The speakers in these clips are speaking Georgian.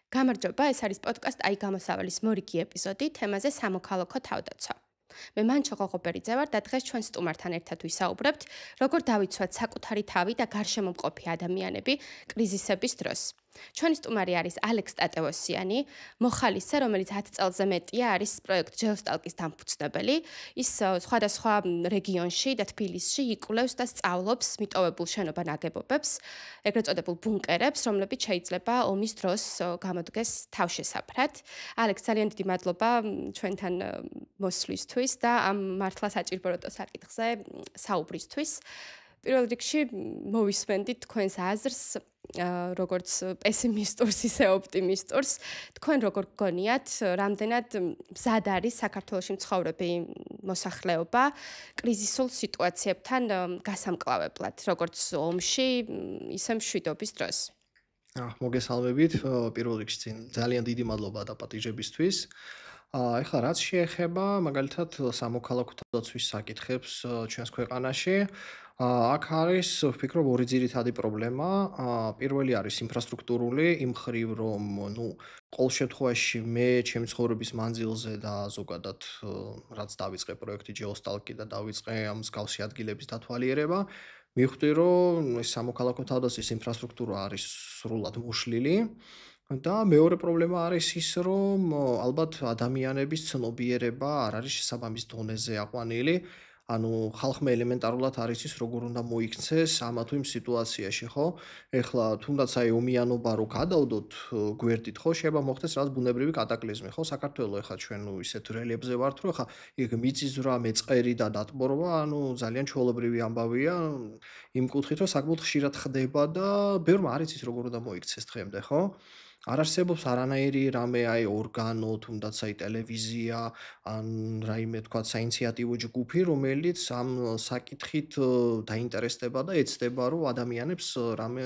გამარჯობა, ეს არის პოდკასტ „აი გამოსავალის“ მორიგი ეპიზოდი თემაზე სამოქალაქო თავდაცვა. მე მანჩო ღოღობერიძე ვარ და დღეს ჩვენ სტუმართან ერთად ვისაუბრებთ, როგორ დავიცვათ საკუთარი თავი და გარშემო მყოფი ადამიანები კრიზისების დროს. ჩვენი სტუმარი არის ალექს ტატევოსიანი, მოხალისე, რომელიც 10 წელზე მეტია არის პროექტ ჯეოსტალკის დამფუძნებელი. ის სხვადასხვა რეგიონში და თბილისში იკვლევს და სწავლობს მიტოვებულ შენობა ნაგებობებს, ეგრეთ წოდებულ ბუნკერებს, რომლებიც შეიძლება ომის დროს გამოდგეს თავშესაფრად. ალექს, ძალიან დიდი მადლობა ჩვენთან მოსვლისთვის და ამ მართლა საჭიროებო საკითხზე საუბრისთვის. პირველ რიგში მოვისმენდით თქვენს აზრს, როგორც პესიმისტურს, ისე ოპტიმისტურს. თქვენ როგორ გგონიათ, რამდენად მზად არის საქართველოში მცხოვრები მოსახლეობა კრიზისულ სიტუაციებთან გასამკლავებლად, როგორც ომში, ისე მშვიდობის დროს? მოგესალმებით. პირველ რიგში წინ ძალიან დიდი მადლობა დაპატიჟებისთვის. ეხლა რაც შეეხება მაგალითად სამოქალაქო თავდაცვის საკითხებს ჩვენს ქვეყანაში, აქ არის ვფიქრობ ორი ძირითადი პრობლემა. პირველი არის ინფრასტრუქტურული, იმ მხრივ რომ ყოველ შემთხვევაში მე ჩემი ცხოვრების მანძილზე და ზოგადად რაც დავიწყე პროექტი ჯეოსტალკი და დავიწყე ამ მსგავსი ადგილების დათვალიერება, მივხვდი რომ ეს სამოქალაქო თავდაცვის ინფრასტრუქტურა არის სრულად მოშლილი და მეორე პრობლემა არის ის, რომ ალბათ ადამიანების ცნობიერება არ არის შესაბამის დონეზე აყვანილი. ანუ ხალხმა ელემენტარულად არ იცის როგორ უნდა მოიქცეს ამა თუ იმ სიტუაციაში, ხო? ეხლა თუნდაც აი ომიანობა რო გადავდოთ გვერდით, ხო, შეიძლება მოხდეს რაღაც ბუნებრივი კატაკლიზმი, ხო? საქართველო ეხლა ჩვენ ისეთ რელიეფზე ვართ, რომ ეხლა იქ მიწისძვრა, მეწყერი და დატბორვა, ძალიან ჩვეულებრივი ამბავია იმ კუთხით, რომ საკმაოდ ხშირად ხდება და ბევრმა არ იცის როგორ უნდა მოიქცეს დღემდე, ხო? არ არსებობს არანაირი რამე აი ორგანო, თუნდაც აი ტელევიზია, ან რაიმე თქვა საინიციატივო ჯგუფი, რომელიც ამ საკითხით დაინტერესდება და ეცდება, რომ ადამიანებს რამე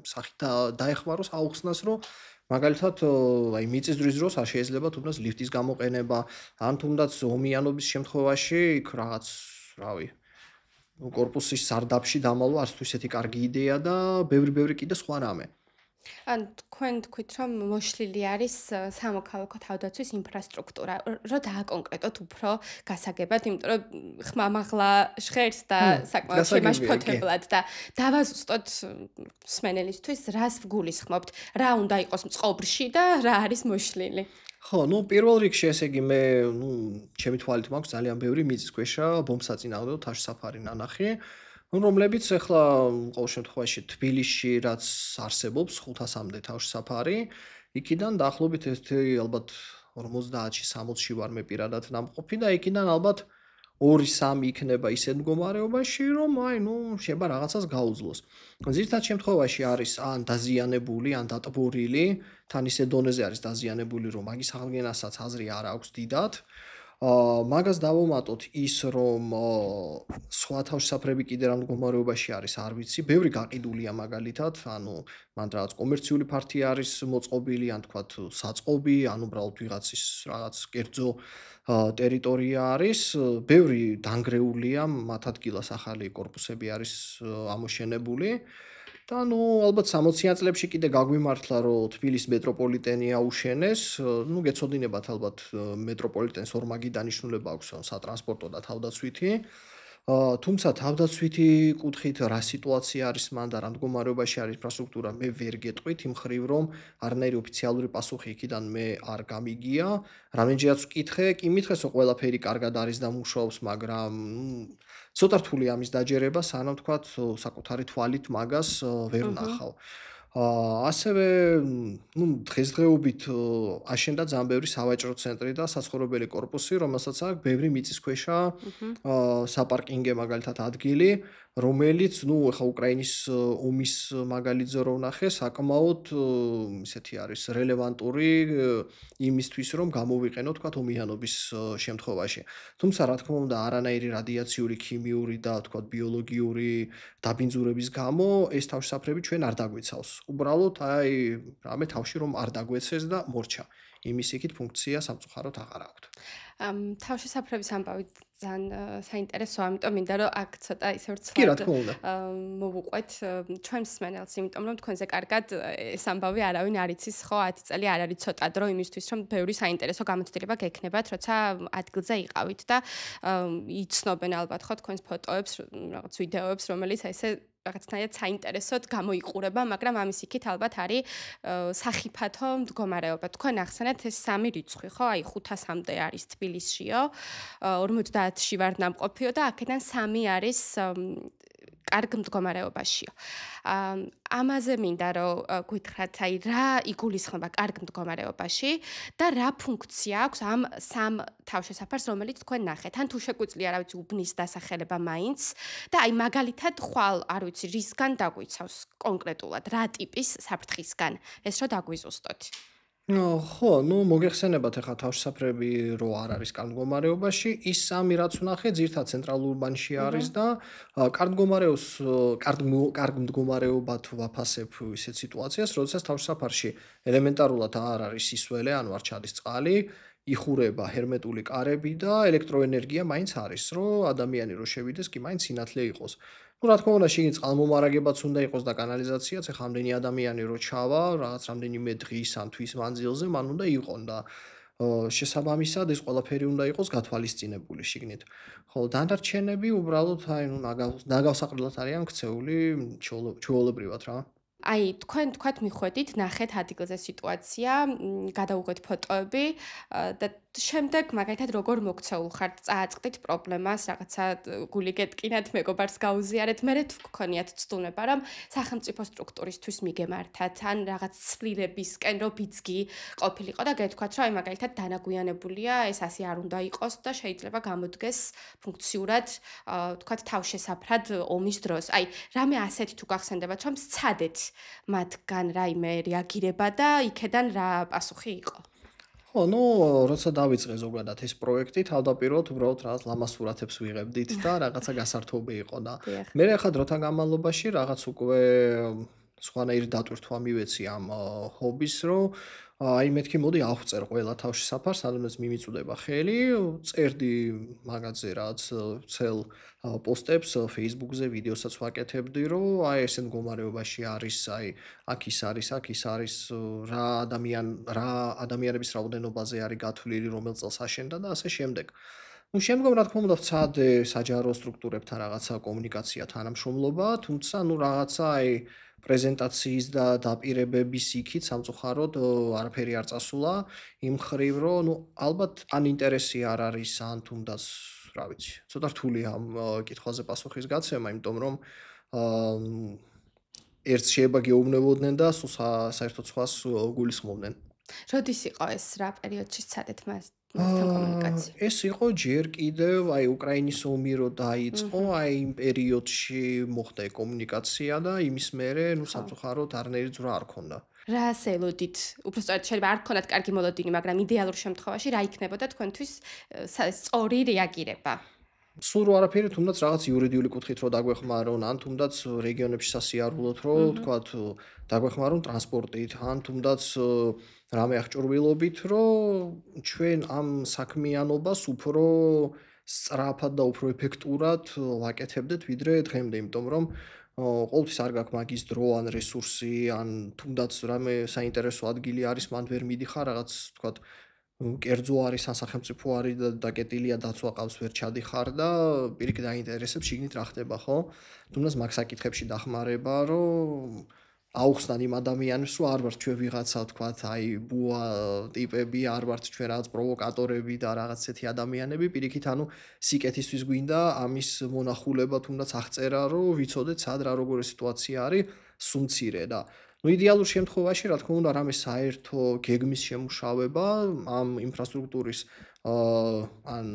სახით დაეხმაროს აუხსნას, რომ მაგალითად აი მიწისძვრის დროს არ შეიძლება თუნდაც ლიფტის გამოყენება, ან თუნდაც ომიანობის შემთხვევაში იქ რაღაც, რავი, კორპუსის სარდაფში დამალვა არც თუ ისეთი კარგი იდეა და ბევრი კიდე სხვა რამე. ან თქვენ თქვით, რომ მოშლილი არის სამოქალაქო თავდაცვის ინფრასტრუქტურა. რო დააკონკრეტოთ უფრო გასაგებად, იმიტომ რომ ხმამაღლა ჟღერს და საკმაოდ გასაგებია, კი. შემაშფოთებლად და დავაზუსტოთ მსმენელისთვის, რას ვგულისხმობთ, რა უნდა იყოს მწყობრში და რა არის მოშლილი. ხო, პირველ რიგში ესე იგი მე, ჩემი თვალით მაქვს ძალიან ბევრი მიწისქვეშა ბომბსაწინააღმდეგო თავშესაფარი ნანახი, რომლებიც ახლა ყოველ შემთხვევაში თბილისში რაც არსებობს 500-მდე თავშესაფარი, იქიდან დაახლოებით ერთი ალბათ 50-ში 60-ში ვარ მე პირადად ნამყოფი და იქიდან ალბათ 2-3 იქნება ისეთ მდგომარეობაში, რომ შეიძლება რაღაცას გაუძლოს. ძირითად შემთხვევაში არის ან დაზიანებული, ან დატბორილი, თან ისე დონეზე არის დაზიანებული, რომ მაგის აღდგენასაც აზრი არ აქვს დიდად. მაგას დავუმატოთ ის, რომ სხვა თავშესაფრები კიდე რა მდგომარეობაში არის, არ ვიცი. ბევრი გაყიდულია მაგალითად, მან რაღაც კომერციული ფართი არის მოწყობილი, ან თქვათ საწყობი, ან უბრალოდ ვიღაცის რაღაც კერძო ტერიტორია არის. ბევრი დანგრეულია, მათ ადგილას ახალი კორპუსები არის ამოშენებული. და ალბათ 60-იან წლებში კიდე გაგვიმართლა, რომ თბილისის მეტროპოლიტენი აუშენეს. გეცოდინებათ ალბათ მეტროპოლიტენს ორმაგი დანიშნულება აქვს სატრანსპორტო და თავდაცვითი. თუმცა თავდაცვითი კუთხით რა სიტუაცია არის მან და რა მდგომარეობაში არის ინფრასტრუქტურა, მე ვერ გეტყვით იმ მხრივ, რომ არანაირი ოფიციალური პასუხი იქიდან მე არ გამიგია. რამდენჯერაც ვკითხე, კი მითხეს, რომ ყველაფერი კარგად არის და მუშაობს, მაგრამ ცოტა რთული ამის დაჯერება, სანამ თქვათ საკუთარი თვალით მაგას ვერ ვნახავ. ასევე დღესდღეობით აშენდა ძალიან ბევრი სავაჭრო ცენტრი და საცხოვრებელი კორპუსი, რომელსაც აქვს ბევრი მიწისქვეშა საპარკინგე მაგალითად ადგილი, რომელიც ეხლა უკრაინის ომის მაგალითზე რო ვნახე, საკმაოდ ისეთი არის რელევანტური იმისთვის, რომ გამოვიყენო თქვათ ომიანობის შემთხვევაში. თუმცა რა თქმა უნდა, არანაირი რადიაციული, ქიმიური და თქვათ ბიოლოგიური დაბინძურების გამო ეს თავშესაფრები ჩვენ არ დაგვიცავს. უბრალოდ აი რამე თავში რომ არ დაგვეცეს და მორჩა. იმის იქით ფუნქცია სამწუხაროდ აღარ აქვთ. თავშესაფრების ამბავით ძალიან საინტერესოა, ამიტომ მინდა რომ აქ ცოტა ისე კი, რა ვრცლად თქმა უნდა. მოვუყვეთ ჩვენს მსმენელს, იმიტომ რომ თქვენზე კარგად ეს ამბავი არავინ არ იცის, ხო, 10 წელი არ არის ცოტა დრო იმისთვის, რომ ბევრი საინტერესო გამოცდილება გექნებათ, როცა ადგილზე იყავით და იცნობენ ალბათ ხო თქვენს ფოტოებს, რაღაც ვიდეოებს, რომელიც ესე რაღაცნაირად საინტერესოდ გამოიყურება, მაგრამ ამის იქით ალბათ არის სახიფათო მდგომარეობა. თქვენ ახსენეთ ეს სამი რიცხვი, ხო? აი 500-მდე არის თბილისშიო, 50-ში ვარ ნამყოფიო და აქედან 3 არის კარგ მდგომარეობაშიო. ამაზე მინდა რომ გითხრათ, აი რა იგულისხმება კარგ მდგომარეობაში და რა ფუნქცია აქვს ამ სამ თავშესაფარს, რომელიც თქვენ ნახეთ. ან თუ შეგვიძლია, რა ვიცი, უბნის დასახელება მაინც და აი მაგალითად ხვალ, არ ვიცი, რისგან დაგვიცავს კონკრეტულად, რა ტიპის საფრთხისგან, ეს რო დაგვიზუსტოთ. ხო, ნუ მოგეხსენებათ ახლა თავშესაფრები რო არ არის კარგ მდგომარეობაში, ის სამი რაც ვნახე, ძირთად ცენტრალურ უბანში არის და კარგ მდგომარეობს კარგ მდგომარეობად ვაფასებ ისეთ სიტუაციას, როდესაც თავშესაფარში ელემენტარულად არ არის სისველე, ანუ არ ჩადის წყალი, იხურება ჰერმეტული კარები და ელექტროენერგია მაინც არის, რომ ადამიანი რო შევიდეს, კი მაინც სინათლე იყოს. ნუ რა თქმა უნდა, შიგნით წყალმომარაგებაც უნდა იყოს და კანალიზაციაც, ეხლა ამდენი ადამიანი რო ჩავა, რაღაც რამდენიმე დღის ან თვის მანძილზე, მან უნდა იყონ და შესაბამისად ეს ყველაფერი უნდა იყოს გათვალისწინებული შიგნით. ხოლო დანარჩენები უბრალოდ აი ნუ ნაგავსაყრელად არიან ქცეული ჩვეულებრივად რა. აი, თქვენ თქვათ მიხვედით, ნახეთ ადგილზე სიტუაცია, გადავუღეთ ფოტოები და შემდეგ მაგალითად როგორ მოქცეულ ხართ, წააწყდით პრობლემას, რაღაცა გული გეტკინათ, მეგობარს გაუზიარეთ, მერე თუ გქონიათ ცდუნება, რომ სახელმწიფო სტრუქტურისთვის მიგემართათ, ან რაღაც ცვლილებისკენ რო ბიძგი ყოფილიყო და გეთქვათ, რომ აი მაგალითად დანაგვიანებულია, ეს ასე არ უნდა იყოს და შეიძლება გამოდგეს ფუნქციურად, თქვათ თავშესაფრად ომის დროს. აი, რამე ასეთი თუ გახსენდებათ, რომ სცადეთ მათგან რაიმე რეაგირება და იქედან რა პასუხი იყო. ხო, ნუ როცა დავიწყე ზოგადად ეს პროექტი, თავდაპირველად უბრალოდ რაღაც ლამას სურათებს ვიღებდით და რაღაცა გასართობი იყო და დიახ. მე ახლა დროთა განმავლობაში რაღაც უკვე სხვანაირი დატვირთვა მივეცი ამ ჰობის, რომ აი მეთქი მოდი ავწერ ყველა თავშესაფარს, სადაც მიმიწუდება ხელი, წერდი მაგაზე რაც ცელ პოსტებს Facebook-ზე, ვიდეოსაც ვაკეთებდი, რომ აი ესე მდგომარეობაში არის, აი აქ ის არის, აქ ის არის, რა ადამიანების რაოდენობაზე არის გათვლილი, რომელ წელს აშენდა და ასე შემდეგ. ნუ შემდგომ რა თქმა უნდა ვცადე საჯარო სტრუქტურებთან რაღაცა კომუნიკაცია, თანამშრომლობა, თუმცა ნუ რაღაცა აი პრეზენტაციის და დაპირებების იქით სამწუხაროდ არაფერი არ წასულა იმ მხრივ, რომ ნუ ალბათ ან ინტერესი არ არის, ან თუნდაც რა ვიცი, ცოტა რთულია ამ კითხვაზე პასუხის გაცემა, იმიტომ რომ ერთს შეიძლება გეუბნებოდნენ და სულ საერთოდ სხვას გულისხმობდნენ. როდის იყო ეს, რა პერიოდში სცადეთ მასთან კომუნიკაცია? ეს იყო ჯერ კიდევ აი უკრაინის ომი რო დაიწყო, აი იმ პერიოდში მოხდა კომუნიკაცია და იმის მერე, ნუ სამწუხაროდ არანაირი ძვრა არ ქონდა. რას ელოდით? უბრალოდ შეიძლება არ გქონდათ კარგი მოლოდინი, მაგრამ იდეალურ შემთხვევაში რა იქნებოდა თქვენთვის სწორი რეაგირება? სულ რო არაფერი, თუნდაც რაღაც იურიდიული კუთხით რო დაგვეხმარონ, ან თუნდაც რეგიონებში სასიარულოდ რო თქვათ დაგვეხმარონ ტრანსპორტით, ან თუნდაც რამე აღჭურვილობით, რომ ჩვენ ამ საქმიანობას უფრო სწრაფად და უფრო ეფექტურად ვაკეთებდეთ ვიდრე დღემდე, იმიტომ რომ ყოველთვის არ გაქვს მაგის დრო ან რესურსი, ან თუნდაც რამე საინტერესო ადგილი არის, მანდ ვერ მიდიხარ რაღაც თქვათ კერძო არის, ან სახელმწიფო არის და დაკეტილია დაცვა ყავს, ვერ ჩადიხარ და პირიქით დაინტერესებს შიგნით რა ხდება, ხო? თუნდაც მაგ საკითხებში დახმარება, რომ აუხსნან იმ ადამიანებს, რომ არ ვართ ჩვენ ვიღაცა, თქვათ, აი ბუა ტიპები, არ ვართ ჩვენ რაღაც პროვოკატორები და რაღაც ესეთი ადამიანები, პირიქით, ანუ სიკეთისთვის გვინდა ამის მონახულება, თუნდაც აღწერა, რომ ვიცოდეთ, სად რა როგორი სიტუაცია არის, სუმცირე და ნუ იდეალურ შემთხვევაში, რა თქმა უნდა, რამე საერთო გეგმის შემუშავება ამ ინფრასტრუქტურის ან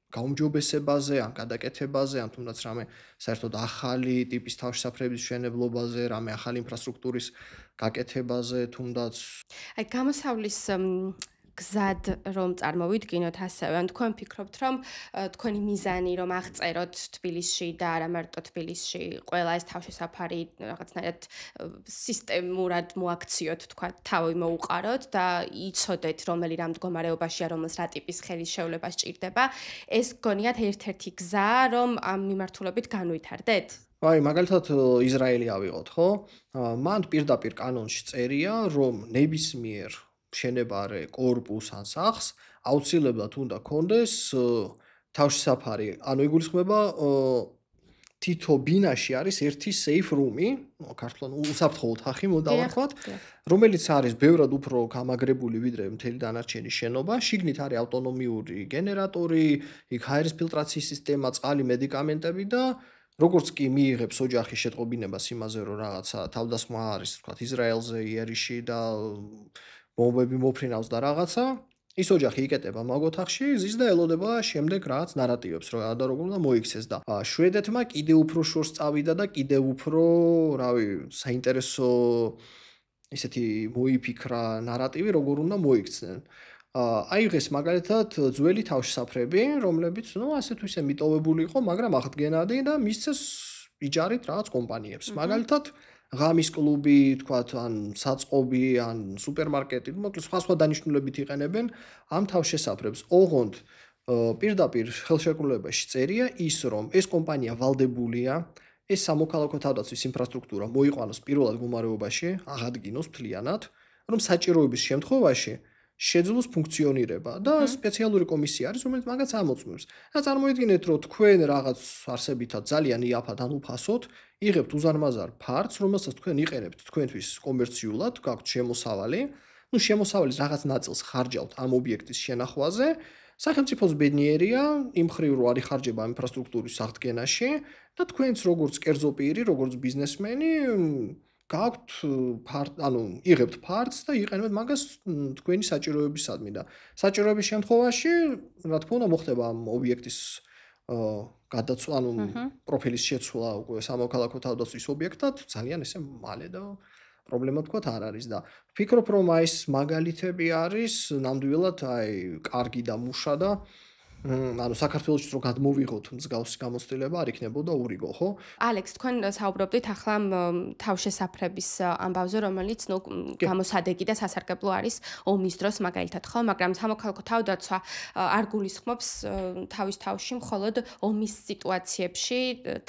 გაუმჯობესებაზე, ან გადაკეთებაზე, ან თუნდაც რამე საერთოდ ახალი ტიპის თავშესაფრების მშენებლობაზე, რამე ახალი ინფრასტრუქტურის გაკეთებაზე, თუნდაც აი გამოსავლის გზად რომ წარმოვიდგინოთ ასევე, ან თქვენ ფიქრობთ, რომ თქვენი მიზანი რომ აღწეროთ თბილისში და არა მარტო თბილისში, ყველა ეს თავშესაფარი რაღაცნაირად სისტემურად მოაქციოთ, თქვა, თავი მოუყაროთ და იცოდეთ, რომელი რამ მდგომარეობაშია, რომელს რა ტიპის ხელის შევლება სჭირდება, ეს გონიათ ერთ-ერთი გზა, რომ ამ მიმართულებით განვითარდეთ? აი, მაგალითად ისრაელი ავიღოთ, ხო? მან პირდაპირ კანონში წერია, რომ ნებისმიერ მშენებარე კორპუსს ან სახლს აუცილებლად უნდა კონდეს თავშესაფარი. ანუ იგულისხმება თითო ბინაში არის ერთი safe room-ი, ქართულად უსაფრთხო ოთახი მოდა ვთქვათ, რომელიც არის ბევრად უფრო გამაგრებული ვიდრე მთელი დანარჩენი შენობა. შიგნით არის ავტონომიური გენერატორი, იქ ჰაერის ფილტრაციის სისტემა, წყალი, მედიკამენტები და როგორც კი მიიღებს ოჯახი შეტყობინებას იმაზე, რომ რაღაცა თავდასხმა არის, ვთქვათ, ისრაელზე, იერიში და ბომბები მოფრინავს და რაღაცა, ის ოჯახი იკეტება მაგ ოთახში, ზის და ელოდება შემდეგ რაღაც ნარატივებს, რა და როგორ უნდა მოიქცეს და შვედეთმა კიდევ უფრო შორს წავიდა და კიდევ უფრო, რავი, საინტერესო ისეთი მოიფიქრა ნარატივი, როგორ უნდა მოიქცნენ. აიღეს მაგალითად ძველი თავშესაფრები, რომლებიც, ნუ ასე თუ ისე მიტოვებული იყო, მაგრამ აღდგენადი და მისცეს იჯარით რაღაც კომპანიებს. მაგალითად, ღამის კლუბი, თქვათ, ან საწყობი, ან სუპერმარკეტი, მოკლედ სხვა დანიშნულებით იყენებენ ამ თავშესაფრებს. ოღონდ პირდაპირ ხელშეკრულებაში წერია ის, რომ ეს კომპანია ვალდებულია ეს სამოქალაქო თავდაცვის ინფრასტრუქტურა მოიყვანოს პირველად მდგომარეობაში, აღადგინოს მთლიანად, რომ საჭიროების შემთხვევაში შეძლოს ფუნქციონირება და სპეციალური კომისია არის, რომელიც მაგას ამოწმებს. და წარმოიდგინეთ, რომ თქვენ რაღაც არსებითად ძალიან იაფად ან უფასოდ იღებთ უზარმაზარ ფარც, რომელსაც თქვენ იყენებთ თქვენთვის კომერციულად, გაქვთ შემოსავალი, ну შემოსავლის რაღაც ნაწილს ხარჯავთ ამ ობიექტის შენახვაზე. სახელმწიფოც ბედნიერია, იმ ხრივ რო არის ხარჯება ამ ინფრასტრუქტურის აღდგენაში და თქვენც როგორც კერძო პირი, როგორც ბიზნესმენი გაქვთ ანუ იღებთ ფარც და იყენებთ მაგას თქვენი საჭიროებისადმი და საჭიროების შემთხვევაში, რა თქმა უნდა, მოხდება ამ ობიექტის გადაცვლა, ანუ პროფილის შეცვლა უკვე სამოქალაქო თავდაცვის ობიექტად ძალიან ესე მალე და პრობლემა თქვათ არ არის და ვფიქრობ, რომ აი ეს მაგალითები არის ნამდვილად აი კარგი და მუშა და ანუ საქართველოში რო გადმოვიღოთ მსგავსი გამოცდილება არ იქნებოდა ურიგო, ხო? ალექს, თქვენ საუბრობდით ახლა თავშესაფრების ამბავზე, რომელიც ნუ გამოსადეგი და სასარგებლო არის ომის დროს მაგალითად, ხო? მაგრამ სამოქალაქო თავდაცვა არ გულისხმობს თავის თავში მხოლოდ ომის სიტუაციებში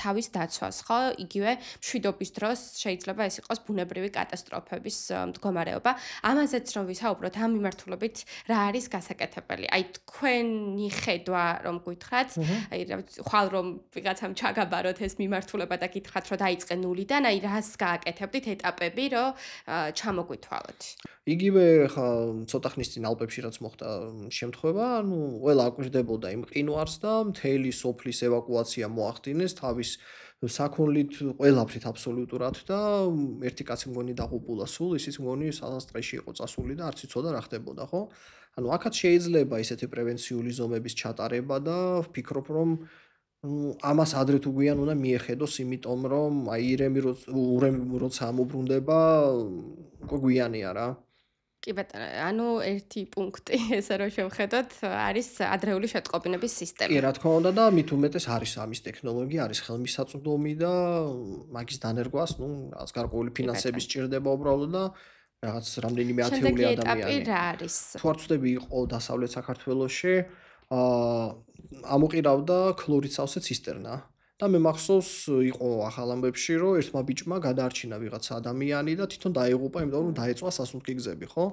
თავის დაცვას, ხო? იგივე მშვიდობის დროს შეიძლება ეს იყოს ბუნებრივი კატასტროფების მდგომარეობა. ამაზეც რომ ვისაუბროთ, ამ მიმართულებით რა არის გასაკეთებელი? აი თქვენი ხედვა რომ გითხრათ, აი ხვალ რომ ვიღაცამ ჩაგაბაროთ ეს მიმართულება და გითხრათ რომ დაიწყე ნულიდან, აი რას გააკეთებდით ეტაპები, რომ ჩამოგვითვალოთ? იგივე ხა ცოტა ხნის წინ ალპებში რაც მოხდა შემთხვევა, ანუ ყველა აკვირდებოდა იმ ყინვარს და მთელი სოფლის ევაკუაცია მოახდინეს თავის საქონლით, ყველაფრით აბსოლუტურად და ერთი კაცი მგონი დაღუპულა სულ, ისიც მგონი სადღაც ტყეში იყო წასული და არც იცოდა რა ხდებოდა, ხო? ანუ აქაც შეიძლება ისეთი პრევენციული ზომების ჩატარება და ვფიქრობ, რომ ამას ადრე თუ გვიან უნდა მიეხედოს, იმიტომ რომ აი ურემი როცა ამობრუნდება, უკვე გვიანია რა. კი ბატონო, ანუ ერთი პუნქტი, ესე რომ შევხედოთ, არის ადრეული შეტყობინების სისტემა. კი, რა თქმა უნდა და მით უმეტეს არის ამის ტექნოლოგია, არის ხელმისაწვდომი და მაგის დანერგვას, ნუ რაღაც გარკვეული ფინანსები სჭირდება უბრალოდ და რაღაც რამდენიმე ათეული ადამიანი. შემდეგი ეტაპი რა არის? თუ არ ვწდები იყო დასავლეთ საქართველოში, ამოყირავდა ქლორიდსავსე ცისტერნა. და მე მახსოვს იყო ახალ ამბებში, რომ ერთმა ბიჭმა გადაარჩინა ვიღაცა ადამიანი და თვითონ დაიღუპა, იმიტომ რომ დაეწვა სასუნთქი გზები, ხო?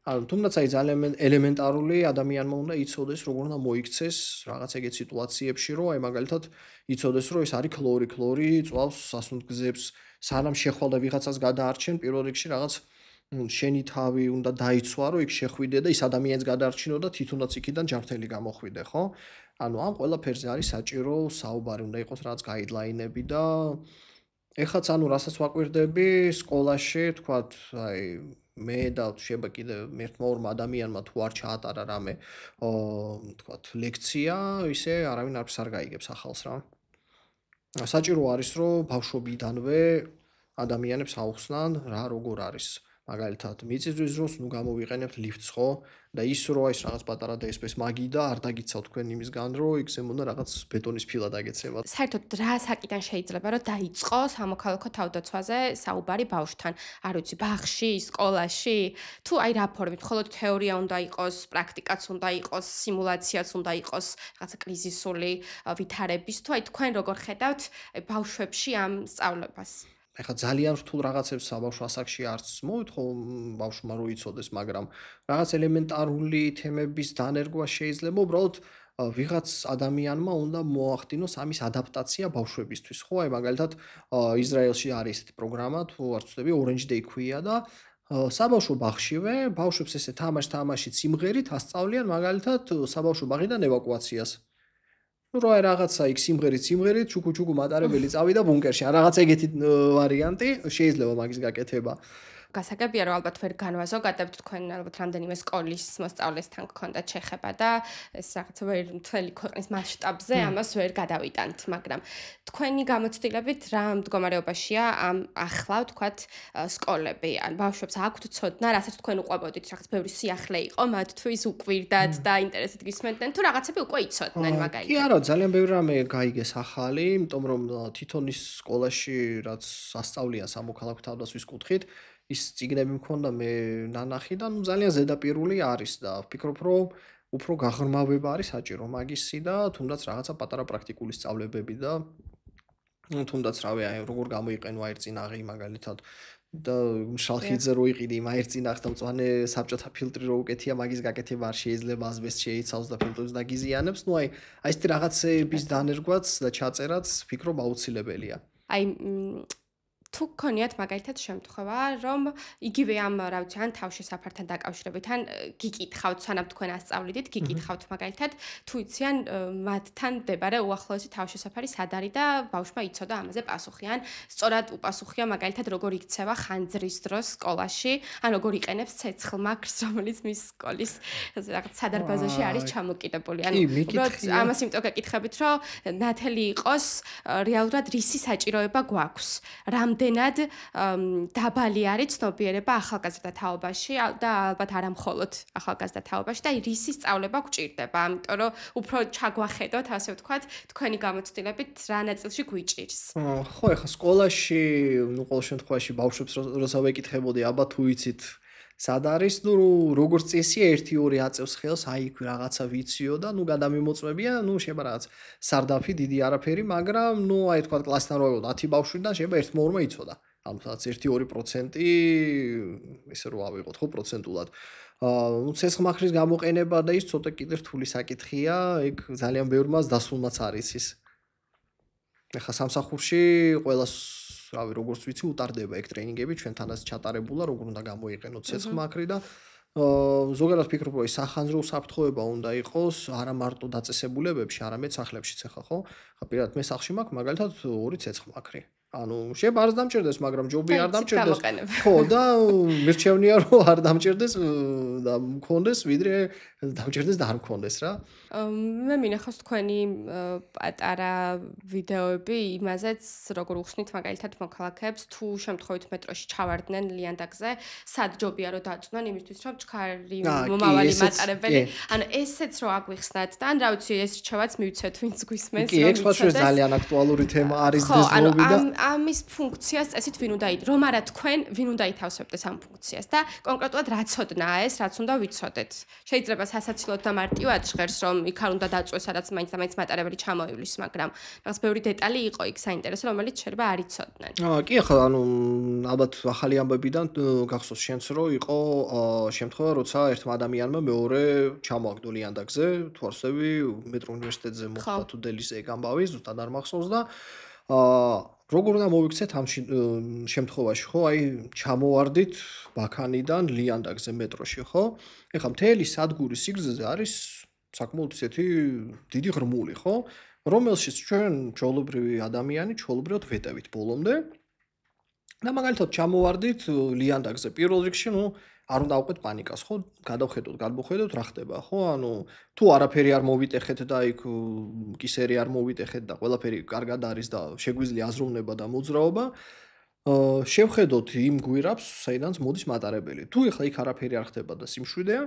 ანუ თუნდაც აი ძალიან ელემენტარული ადამიანმა უნდა იცოდეს, როგორ უნდა მოიქცეს რაღაც ეგეთ სიტუაციებში, რომ აი მაგალითად იცოდეს, რომ ეს არის ქლორი წვავს სასუნთქგზებს, სანამ შეხვალ და ვიღაცას გადაარჩენ, პირველ რიგში რაღაც შენი თავი უნდა დაიცვა, რომ იქ შეხვიდე და ის ადამიანს გადაარჩინო და თვითონაც იქიდან ჯანმრთელი გამოხვიდე, ხო? ანუ ამ ყველაფერზე არის საჭირო საუბარი, უნდა იყოს რაღაც გაიდლაინები და ეხლაც ანუ რასაც ვაკვირდები სკოლაში, თქვათ, აი მე და შეიძლება კიდე ერთმა ორმა ადამიანმა თუ არ ჩაატარა რამე, თქვათ, ლექცია, ისე არავინ არც არ გაიგებს ახალს რა. საჭირო არის, რომ ბავშვობიდანვე ადამიანებს აუხსნან რა როგორ არის მაგალითად, მიწისძვრის დროს გამოვიყენებთ ლიფტს, ხო? და ის რო არის რაღაც პატარა DSP-ს მაგიდა, არ დაგიცავთ თქვენ იმისგან, რომ იქ ზემოდან რაღაც ბეტონის ფილა დაგეცემა. საერთოდ რა საკიდან შეიძლება რომ დაიწყო სამოქალაქო თავდაცვაზე საუბარი ბავშვთან? არ ვიცი, ბაღში, სკოლაში? თუ აი რა ფორმით, მხოლოდ თეორია უნდა იყოს, პრაქტიკაც უნდა იყოს, სიმულაციაც უნდა იყოს, რაღაცა კრიზისული ვითარების, თუ აი თქვენ როგორ ხედავთ ბავშვებში ამ სწავლებას? ეხლა ძალიან რთულ რაღაცებს საბავშვო ასაკში არც მოვით ხო ბავშვმა რო იცოდეს, მაგრამ რაღაც ელემენტარული თემების დანერგვა შეიძლება უბრალოდ ვიღაც ადამიანმა უნდა მოახდინოს ამის ადაპტაცია ბავშვებისთვის, ხო? აი მაგალითად ისრაელში არის ესეთი პროგრამა, თუ არ ვცდები, Orange Day ქვია და საბავშვო ბაღშივე ბავშვებს ესე თამაშით სიმღერით ასწავლიან მაგალითად საბავშვო ბაღიდან ევაკუაციას. ნუ რა რაღაცა იქ სიმღერით ჩუკუ მატარებელი წავიდა ბუნკერში. ან რაღაც ეგეთი ვარიანტი შეიძლება მაგის გაკეთება. გასაგებია რომ ალბათ ვერ განვაზოგადებთ თქვენ ალბათ რამდენიმე სკოლის მოსწავლესთან გქონდათ შეხება და ეს რაღაც ვერ მთელი ქვეყნის მასშტაბზე ამას ვერ გადავიტანთ, მაგრამ თქვენი გამოცდილებით რა მდგომარეობაშია ამ ახლა ვთქვათ სკოლები? ან ბავშვებს აქვთ ცოდნა, რასაც თქვენ უყვებოდით, რაღაც ბევრი სიახლე იყო მათთვის უკვირდათ და ინტერესით გისმენდნენ, თუ რაღაცები უკვე იცოდნენ მაგალითად? კი არა, ძალიან ბევრი რამე გაიგეს ახალი, იმიტომ რომ თვითონ ის სკოლაში რაც ასწავლიან სამოქალაქო თავდაცვის კუთხით ის წიგნები მქონდა მე ნანახი და ნუ ძალიან ზედაპირული არის და ვფიქრობ რომ უფრო გაღრმავება არის საჭირო მაგისი და თუნდაც რაღაცა პატარა პრაქტიკული სწავლებები და ნუ თუნდაც რავი აი როგორ გამოიყენო აირწინაღი მაგალითად და შალხიძე რო იყიდი იმ აირწინაღს და მწვანე საბჭოთა ფილტრი რო უკეთია მაგის გაკეთება არ შეიძლება ასბესტს შეიცავს და ფილტრებს დაგიზიანებს ნუ აი ესეთი რაღაცების დანერგვაც და ჩაწერაც ვფიქრობ აუცილებელია აი თუ გქონიათ მაგალითად შემთხვევა, რომ იგივე ამ, რა ვიცი, ან თავშესაფართან დაკავშირებით, ან გიკითხავთ, სანამ თქვენ ასწავლიდით, გიკითხავთ მაგალითად, თუ იციან მათთან მდებარე უახლოესი თავშესაფარი სად არის და ბავშვმა იცოდა ამაზე პასუხი, ან სწორად უპასუხია მაგალითად როგორ იქცევა ხანძრის დროს სკოლაში, ან როგორ იყენებს ცეცხლმაქრს, რომელიც მის სკოლის რაღაც სადარბაზოში არის ჩამოკიდებული. ან უბრალოდ ამას იმიტომ გეკითხებით, რომ ნათელი იყოს რეალურად რისი საჭიროება გვაქვს. რამდენად დაბალი არის ცნობიერება ახალგაზრდა თაობაში და ალბათ არა მხოლოდ ახალგაზრდა თაობაში და რისი სწავლება გვჭირდება, ამიტომ რომ უფრო ჩაგვახედოთ, ასე ვთქვათ, თქვენი გამოცდილებით რა ნაწილში გვიჭირს. ხო, ეხლა სკოლაში, ნუ ყოველ შემთხვევაში ბავშვებს როცა ვეკითხებოდი, აბა თუ იცით სად არის, ნუ როგორც წესია 1-2 აწევს ხელს, აი იქ რაღაცა ვიციო და ნუ გადამიმოწმებია, ნუ შეიძლება რაღაც სარდაფი დიდი არაფერი, მაგრამ ნუ აი თქვა კლასთან რო 10 ბავშვიდან შეიძლება 1-2-მა იცოდა. ანუ სადაც 1-2% ესე რო ავიღოთ ხო პროცენტულად. ნუ ცეცხლმახრის გამოყენება და ის ცოტა კიდე რთული საკითხია, ეგ ძალიან ბევრ მას დასულმაც არის ის. ეხლა სამსახურში ყველას რავი როგორც ვიცი უტარდება ეგ ტრენინგები ჩვენთანაც ჩატარებულა როგორ უნდა გამოიყენოთ ცეცხლმაქრი და ზოგადად ვფიქრობ რომ სახანძრო უსაფრთხოება უნდა იყოს არა მარტო დაწესებულებებში არამედ სახლებშიც ახლა ხო ხა პირადად მე სახლში მაქვს მაგალითად 2 ცეცხლმაქრი ანუ შეიძლება არ დამჭირდეს მაგრამ ჯობი არ დამჭირდეს ხო და მირჩევნია რომ არ დამჭირდეს და მქონდეს ვიდრე დამჭირდეს და არ მქონდეს რა მე მინახავს თქვენი პატარა ვიდეოები იმაზეც როგორ უხსნით მაგალითად მოქალაქეებს თუ შემთხვევით მეტროში ჩავარდნენ ლიანდაგზე სად ჯობია რომ დაწვნან იმისთვის რომ ჩქარი მომავალი მატარებელი ანუ ესეც რო აგვიხსნათ და ან რა ვიცი ეს რჩევაც მივცეთ ვინც გვისმენს რომ ექსპერტს ძალიან აქტუალური თემა არის დღესდღეობით და ამის ფუნქციას წესით ვინ უნდა რომ არა თქვენ ვინ უნდა ითავსებდეს ამ ფუნქციას და კონკრეტულად რა ცოდნაა ეს რაც უნდა ვიცოდეთ შეიძლება სასაცილოდ და მარტივად ჟღერს რომ იქ არ უნდა დაწვეს სადაც მაინც და მაინც მატარებელი ჩამოივლის მაგრამ რაღაც ბევრი დეტალი იყო იქ საინტერესო რომელიც შეიძლება არ იცოდნენ კი ახლა ანუ ალბათ ახალი ამბებიდან გახსოვს შენც რომ იყო შემთხვევა როცა ერთმა ადამიანმა მეორე ჩამოაგდო ლიანდაგზე თუ არ ვსწრები მეტრო უნივერსიტეტზე მოხდა თუ დელის ეგ ამბავი ზუსტად არ მახსოვს და როგორ უნდა მოვიქცეთ ამ შემთხვევაში ხო აი ჩამოვარდით ბაქანიდან ლიანდაგზე მეტროში ხო ეხლა მთელი სადგურის სიგრძეზე არის საკმაოდ ისეთი დიდი ღრმული ხო რომელშიც ჩვენ ჩვეულებრივი ადამიანი ჩვეულებრივად ვეტევით ბოლომდე და მაგალითად ჩამოვარდით ლიანდაგზე პირველ რიგში ნუ არ უნდა ავყეთ პანიკას ხო გადავხედოთ გადმოხედოთ რა ხდება ხო ანუ თუ არაფერი არ მოვიტეხეთ და იქ კისერი არ მოვიტეხეთ და ყველაფერი კარგად არის და შეგვიძლია აზროვნება და მოძრაობა შევხედოთ იმ გვირაბს, საიდანაც მოდის მატარებელი. თუ ეხლა იქ არაფერი არ ხდება და სიმშვიდეა,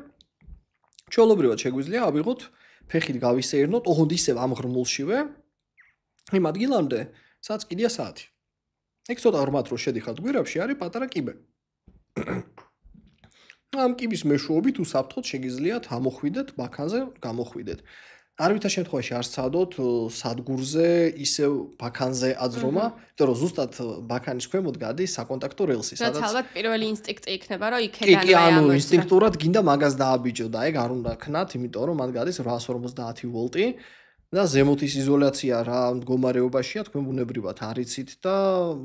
ჩვეულებრივად შეგვიძლია ავიღოთ, ფეხით გავისეირნოთ, ოღონდ ისევ ამ ღრმულშივე, იმ ადგილამდე, სადაც კიდია საათი. ეგ ცოტა ღრმად რო შედიხართ გვირაბში, არის პატარა კიბე. ამ კიბის მეშვეობით უსაფრთხოდ შეგიძლიათ ამოხვიდეთ ბაქანზე, გამოხვიდეთ. არვითარ შემთხვევაში არ სცადოთ სადგურზე ისევ ბაქანზე აძრომა, იმიტომ რომ ზუსტად ბაქანის ქვემოთ გადის საკონტაქტო რელსი, რაც ალბათ პირველი ინსტინქტი იქნება, რომ კი, იქედანვე ანუ ამოძრა. ინსტინქტურად გინდა მაგას დააბიჯო და ეგ არ უნდა ქნათ, იმიტომ რომ მან გადის 850 ვოლტი და ზემოთ ის იზოლაცია რა მდგომარეობაშია, თქვენ ბუნებრივად არ იცით და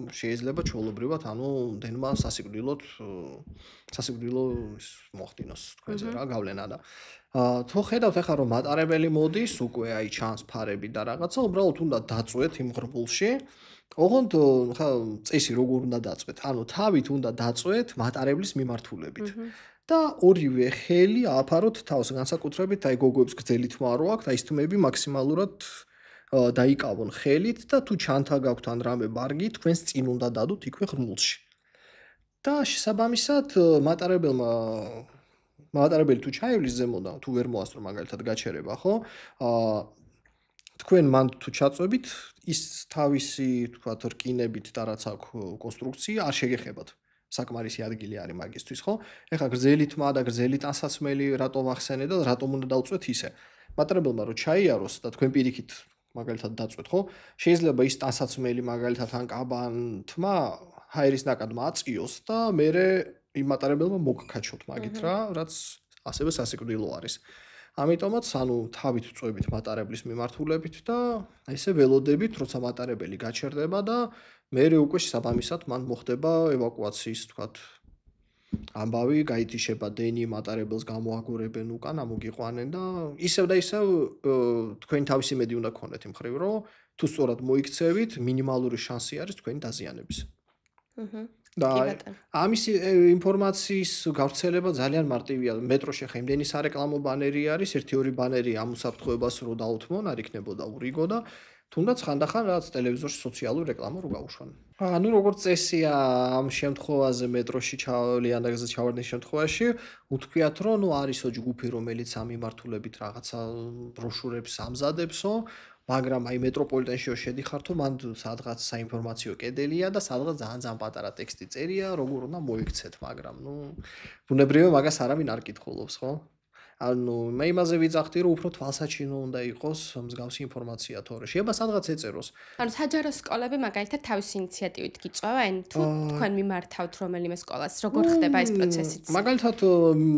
შეიძლება ჩვეულებრივად, ანუ დენმა სასიკვდილო ის მოხდინოს თქვენზე რა გავლენა და თუ ხედავთ ახლა რომ მატარებელი მოდის, უკვე აი ჩანს ფარები და რაღაცა, უბრალოდ უნდა დაწვეთ იმ ღრმულში. ოღონდ ხა წესი როგორ უნდა დაწვეთ? ანუ თავით უნდა დაწვეთ მატარებლის მიმართულებით. და ორივე ხელი ააფაროთ თავს, განსაკუთრებით აი გოგოებს გრძელი თმა რო აქვთ, აი ეს თმები მაქსიმალურად დაიკავონ ხელით და თუ ჩანთა გაქვთ ან რამე ბარგი, თქვენს წინ უნდა დადოთ იქვე ღრმულში. და შესაბამისად მატარებელი თუ ჩაივლის ზემოდან, თუ ვერ მოასწრო მაგალითად გაჩერება, ხო? თქვენ მან თუ ჩაწვევით, ის თავისი, თქვათ, რკინებით და რაც აქვს კონსტრუქცია არ შეგეხებათ. საკმარისი ადგილი არის მაგისთვის, ხო? ეხლა გრძელი თმა და გრძელი ტანსაცმელი რატო ვახსენე და რატომ უნდა დავწვეთ ისე? მატარებელმა რო ჩაიაროს და თქვენ პირიქით მაგალითად დაწვეთ, ხო? შეიძლება ის ტანსაცმელი მაგალითად ან კაბან თმა ჰაერის ნაკადმა აწიოს და მერე იმ მატარებელმა მოგკაჩოთ მაგით რა, რაც ასევე სასიკვდილო არის. ამიტომაც, ანუ თავით წვევით მატარებლის მიმართულებით და ესე ველოდებით, როცა მატარებელი გაჩერდება და მერე უკვე შესაბამისად მან მოხდება ევაკუაციის, თქვათ, ამბავი, გაითიშება დენი მატარებელს გამოაგორებენ უკან, ამოგიყვანენ და ისევ თქვენი თავისი მედი უნდა გქონდეთ იმ ხრივ, რომ თუ სწორად მოიქცევით, მინიმალური შანსი არის თქვენი დაზიანების. და ამის ინფორმაციის გავრცელება ძალიან მარტივია. მეტროში ხა იმდენი სარეკლამო ბანერი არის, 1-2 ბანერი ამ უსაფრთხოებას რო დაუთმონ, არ იქნებოდა ურიგო და თუნდაც ხანდახან რაც ტელევიზორში სოციალური რეკლამა რო გავუშვან. ანუ როგორც წესია ამ შემთხვევაზე მეტროში ლიანაგზე ჩავარდნის შემთხვევაში, უთქვიათ რომ არისო ჯგუფი რომელიც ამ მიმართულებით რაღაცა ბროშურებს ამზადებსო, მაგრამ აი მეტროპოლიტენში შედიხართო, მან სადღაც საინფორმაციო კედელია და სადღაც ძალიან პატარა ტექსტი წერია, როგორ უნდა მოიქცეთ, მაგრამ ბუნებრივია მაგას არავინ არ კითხულობს, ხო? ანუ მე იმაზე ვიძახდი, რომ უფრო თვალსაჩინო უნდა იყოს მსგავსი ინფორმაცია თორე შეიძლება სადღაც ეწეროს. ანუ საჯარო სკოლები მაგალითად თავის ინიციატივით გიწვევენ თუ თქვენ მიმართავთ რომელიმე სკოლას, როგორ ხდება ეს პროცესიც? მაგალითად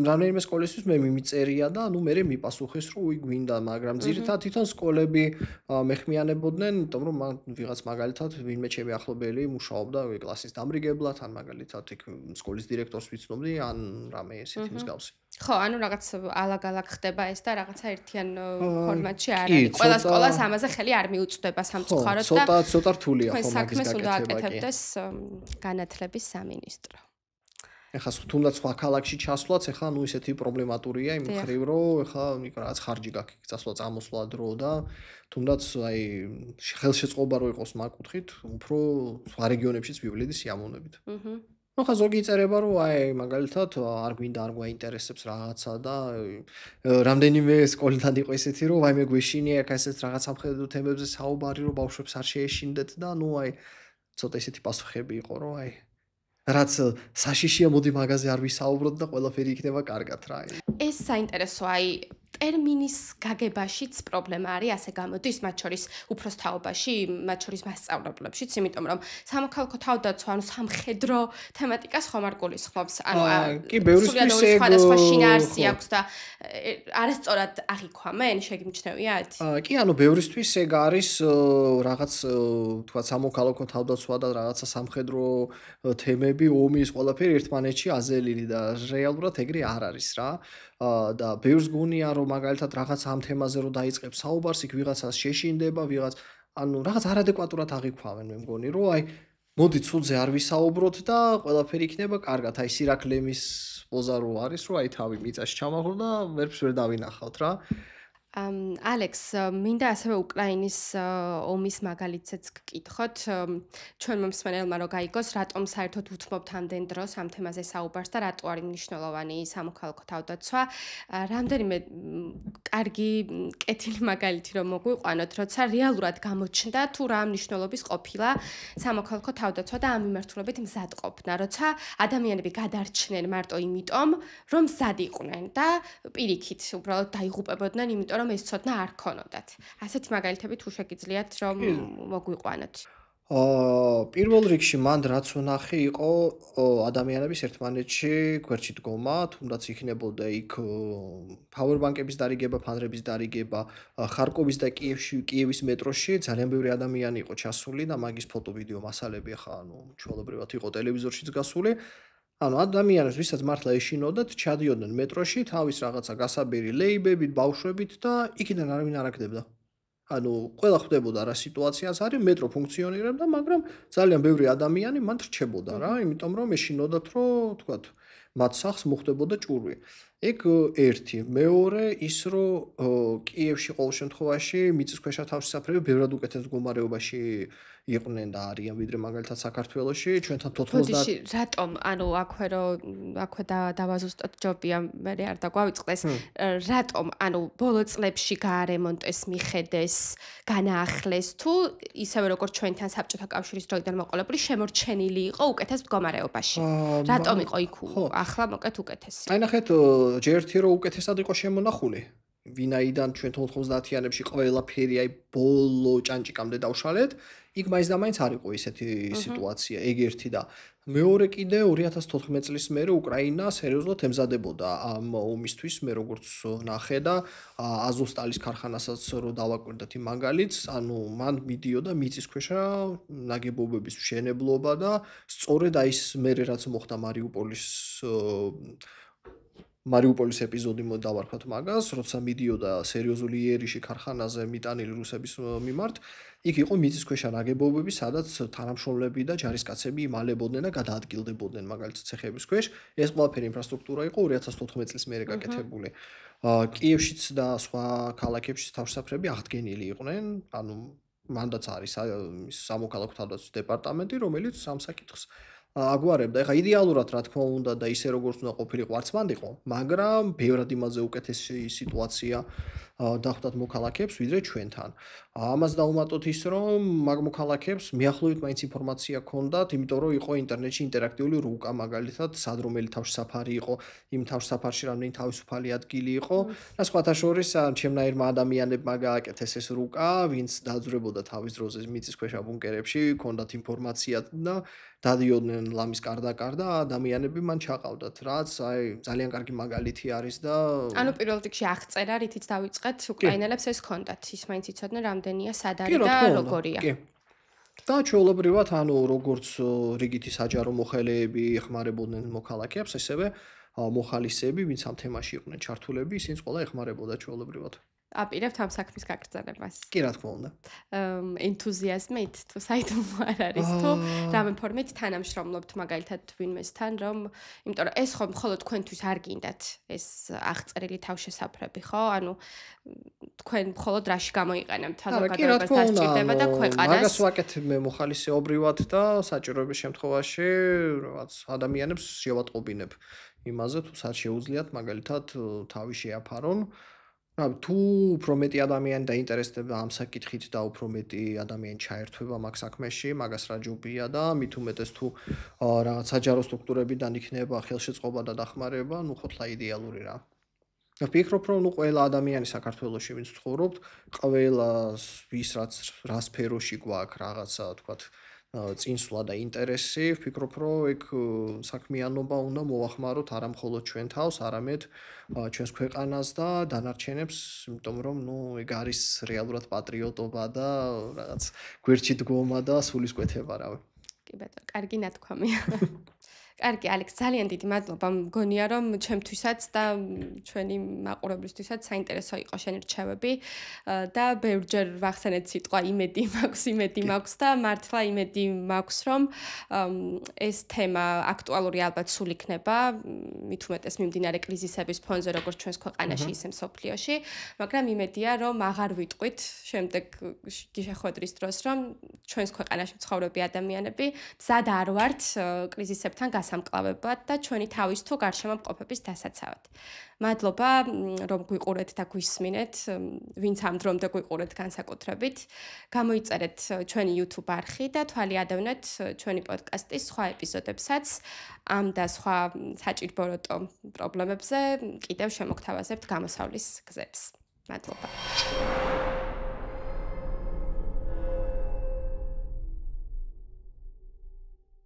რამდენიმე სკოლისთვის მე მიმიწერია და მე მიპასუხეს, რომ უი გვინდა, მაგრამ ძირითადად თვითონ სკოლები მეხმიანებოდნენ, იმიტომ რომ ვიღაც მაგალითად ვინმე ჩემი ახლობელი მუშაობდა კლასის დამრიგებლად, ან მაგალითად იქ სკოლის დირექტორს ვიცნობდი, ან რამე ესეთი მსგავსი. ხო, ანუ რაღაც ალაგ-ალაგ ხდება ეს და რაღაცა ერთიან ფორმატში არ არის. ყველა სკოლას ამაზე ხელი არ მიუწვდება სამწუხაროდ და ცოტა რთულია ხო მაგის საქმეს უნდა გაკეთება კი. აკეთებდეს განათლების სამინისტრო. ეხლა თუნდაც სხვა ქალაქში ჩასვლაც ეხლა ისეთი პრობლემატურია იმ ხრივ რომ ეხლა რაღაც ხარჯი გაქვს წასვლა წამოსვლა დრო და თუნდაც აი ხელშეწყობა რო იყოს მაგ კუთხით უფრო სხვა რეგიონებშიც ვივლედი სიამოვნებით. ხა ზოგი იწერება რომ აი მაგალითად არ გვინდა არ გვაინტერესებს რაღაცა და რამდენიმე სკოლიდან იყო ესეთი რომ აი მე გვეშინია აქ ესეთ რაღაც სამხედრო თემებზე საუბარი რომ ბავშვებს არ შეეშინდეთ და აი ცოტა ესეთი პასუხები იყო რომ აი რაც საშიშია მოდი მაგაზე არ ვისაუბროთ და ყველაფერი იქნება კარგად რა. ეს საინტერესოა, აი ტერმინის გაგებაშიც პრობლემა არის, ასე გამოდის, მათ შორის უფროს თაობაში, მათ შორის მასწავლებლებშიც, იმიტომ რომ სამოქალაქო თავდაცვა, ანუ სამხედრო თემატიკას ხომ არ გულისხმობს. ანუ კი, ბევრისთვის სხვადასხვა შინაარსი აქვს და არასწორად აღიქვამენ, შეგიმჩნევიათ? კი, ანუ ბევრისთვის ეგ არის რაღაც თქვა სამოქალაქო თავდაცვა და რაღაცა სამხედრო თემები, ომის ყველაფერი ერთმანეთში აზელილი და რეალურად ეგრე არ არის რა. და ბევრს გონია რომ მაგალითად რაღაც ამ თემაზე რო დაიწყებს საუბარს, იქ ვიღაცას შეშინდება, ანუ რაღაც არადეკვატურად აღიქვამენ, მე მგონი რომ აი მოდი ცუდზე არ ვისაუბროთ და ყველაფერი იქნება კარგად. აი სირაქლემის პოზა რო არის, რომ აი თავი მიწაში ჩამაღლო და ვერაფერს ვერ დავინახავთ რა. ალექს, მინდა ასევე უკრაინის ომის მაგალითზეც გკითხოთ. ჩვენ მომსმენელმა რო გაიგოს, რატომ საერთოდ უთმობთ ამდენ დროს ამ თემაზე საუბარს და რატო არის მნიშვნელოვანი სამოქალაქო თავდაცვა. რამდენიმე კარგი კეთილი მაგალითი რომ მოგვიყვანოთ, როცა რეალურად გამოჩნდა თუ რა მნიშვნელობის ყოფილა სამოქალაქო თავდაცვა და ამ მიმართულებით მზად ყოფნა, როცა ადამიანები გადარჩნენ მარტო იმიტომ, რომ მზად იყვნენ და პირიქით უბრალოდ დაიღუპებოდნენ, იმიტომ რომ ეს ცოდნა არ ქონოდათ. ასეთი მაგალითები თუ შეგიძლიათ რომ მოგვიყვანოთ. პირველ რიგში მან რაც ვნახე იყო ადამიანების ერთმანეთში გვერდში დგომა, თუნდაც იქნებოდა იქ powerbank-ების დარიგება, ფანრების დარიგება, ხარკოვის და კიევის მეტროში ძალიან ბევრი ადამიანი იყო ჩასული და მაგის ფოტო, ვიდეო მასალები ახლა ჩვეულებრივად იყო ტელევიზორშიც გასული. ადამიანებს ვისაც მართლა ეშინოდათ, ჩადიოდნენ მეტროში, თავის რაღაცა გასაბერი ლეიბებით, ბავშვებით და იქიდან არავინ არ აგდებდა. ყველა ხვდებოდა რა სიტუაციაც არის, მეტრო ფუნქციონირებდა, მაგრამ ძალიან ბევრი ადამიანი მან რჩებოდა რა, იმიტომ რომ ეშინოდათ, რომ თქვათ, მათ სახლს მოხდებოდა ჭურვი. ეგ ერთი, მეორე ის რომ კიევში ყოველ შემთხვევაში მიწისქვეშა თავშესაფრები ბევრად უკეთეს მდგომარეობაში იყვნენ და არიან ვიდრე მაგალითად საქართველოში, ჩვენთან 90 ბოდიში, რატომ, აქვე დავაზუსტოთ ჯობია, მე არ დაგვავიწყდეს, რატომ, ბოლო წლებში გაარემონტეს, მიხედეს, განაახლეს, თუ ისევე როგორც ჩვენთან საბჭოთა კავშირის დროიდან მოყოლებული შემორჩენილი იყო უკეთეს მდგომარეობაში. რატომ იყო იქ ახლა მოკეთ უკეთესი? აი ნახეთ, ჯერ ერთი რომ უკეთესად იყო შემონახული, ვინაიდან ჩვენ 90-იანებში ყველაფერი აი ბოლო ჭანჭიკამდე დავშალეთ, იქ მაინც და მაინც არ იყო ისეთი სიტუაცია, ეგ ერთი და მეორე კიდე 2014 წლის მერე უკრაინა სერიოზულად ემზადებოდა ამ ომისთვის, მე როგორც ნახე და აზოვსტალის ქარხანასაც რო დავაკვირდათ იმ მაგალითს, მან მიდიოდა მიწისქვეშა ნაგებობების მშენებლობა და სწორედ აი ეს მერე რაც მოხდა მარიუპოლის ეპიზოდი დავარქვათ მაგას, როცა მიდიოდა სერიოზული იერიში ქარხანაზე მიტანილი რუსების მიმართ, იქ იყო მიწისქვეშა ნაგებობები, სადაც თანამშრომლები და ჯარისკაცები იმალებოდნენ და გადაადგილდებოდნენ მაგალითად ცეხების ქვეშ. ეს ყველაფერი ინფრასტრუქტურა იყო 2014 წლის მერე გაკეთებული. კიევშიც და სხვა ქალაქებშიც თავშესაფრები აღდგენილი იყვნენ, მანდაც არის სამოქალაქო თავდაცვის დეპარტამენტი, რომელიც ამ საკითხს აგვარებდა. ეხლა იდეალურად რა თქმა უნდა და ისე როგორც უნდა ყოფილიყო არც მანდ იყო, მაგრამ ბევრად იმაზე უკეთესი სიტუაცია დახვდათ მოქალაქეებს ვიდრე ჩვენთან. ამას დავუმატოთ ის რომ მაგ მოქალაქეებს მიახლოებით მაინც ინფორმაცია ჰქონდათ, იმიტომ რომ იყო ინტერნეტში ინტერაქტიული რუკა, მაგალითად, სად რომელი თავშესაფარი იყო, იმ თავშესაფარში რამდენი თავისუფალი ადგილი იყო და სხვათა შორის ჩემნაირმა ადამიანებმა გააკეთეს ეს რუკა, ვინც დაძვრებოდა თავის დროზე მიწისქვეშა ბუნკერებში, ჰქონდათ ინფორმაცია და დადიოდნენ ლამის კარდაკარ და ადამიანები მან ჩაყავდათ, რაც აი ძალიან კარგი მაგალითი არის და პირველ რიგში აღწერა, რითიც დავიწყეთ, უკრაინელებს ეს ჰქონდათ, ის მაინც იცოდნენ რამდენია, სად არის და როგორია. კი. და ჩვეულებრივად, როგორც რიგითი საჯარო მოხელეები ეხმარებოდნენ მოქალაქეებს, ესევე მოხალისეები, ვინც ამ თემაში იყვნენ ჩართულები, ისინიც ყველა ეხმარებოდა ჩვეულებრივად. აპირებთ ამ საქმის გაგრძელებას. კი, რა თქმა უნდა. ენთუზიაზმით თუ საიდუმლო არ არის თუ რამე ფორმით თანამშრომლობთ მაგალითად ვინმესთან, რომ იმიტომ რომ ეს ხომ მხოლოდ თქვენთვის არ გინდათ ეს აღწერილი თავშესაფრები, ხო? თქვენ მხოლოდ რაში გამოიყენებთ საზოგადოებას დასჭირდება და ქვეყანას. მაგას ვაკეთებ მე მოხალისეობრივად და საჭიროების შემთხვევაში რაღაც ადამიანებს შევატყობინებ იმაზე თუ სად შეუძლიათ მაგალითად თავი შეაფარონ. თუ უფრო მეტი ადამიანი დაინტერესდება ამ საკითხით და უფრო მეტი ადამიანი ჩაერთვება მაგ საქმეში, მაგას რა ჯობია და მით უმეტეს თუ რაღაც საჯარო სტრუქტურებიდან იქნება ხელშეწყობა და დახმარება, ხოთლა იდეალური რა. ვფიქრობ, რომ ყველა ადამიანი საქართველოში ვინც ცხოვრობთ, ყველას ვის რა სფეროში გვაქვს რაღაცა, თქვათ, წინსვლა და ინტერესი, ვფიქრობ, რომ ეგ საქმიანობა უნდა მოვახმაროთ არა მხოლოდ ჩვენ თავს, არამედ ჩვენს ქვეყანას და დანარჩენებს, იმიტომ რომ ეგ არის რეალურად პატრიოტობა და რაღაც გვერდში დგომა და სულისკვეთება, რავი. კი ბატონო, კარგი ნათქვამია. კარგი, ალექს, ძალიან დიდი მადლობა. მგონია, რომ ჩემთვისაც და ჩვენი მაყურებლისთვისაც საინტერესო იყო შენი რჩევები და ბევრჯერ ვახსენეთ სიტყვა იმედი მაქვს და მართლა იმედი მაქვს, რომ ეს თემა აქტუალური ალბათ სულ იქნება, მით უმეტეს მიმდინარე კრიზისების ფონზე, როგორც ჩვენს ქვეყანაში, ისე მსოფლიოში, მაგრამ იმედია, რომ აღარ ვიტყვით შემდეგ შეხვედრის დროს, რომ ჩვენს ქვეყანაში მცხოვრები ადამიანები მზად არ ვართ კრიზისებთან გასამკლავებლად და ჩვენი თავის თუ გარშემო მყოფების დასაცავად. მადლობა, რომ გვიყურეთ და გვისმინეთ, ვინც ამ დრომდე გვიყურეთ განსაკუთრებით. გამოიწერეთ ჩვენი YouTube არხი და თვალი ადევნეთ ჩვენი პოდკასტის სხვა ეპიზოდებსაც. ამ და სხვა საჭიროებო პრობლემებზე კიდევ შემოგთავაზებთ გამოსავლის გზებს. მადლობა.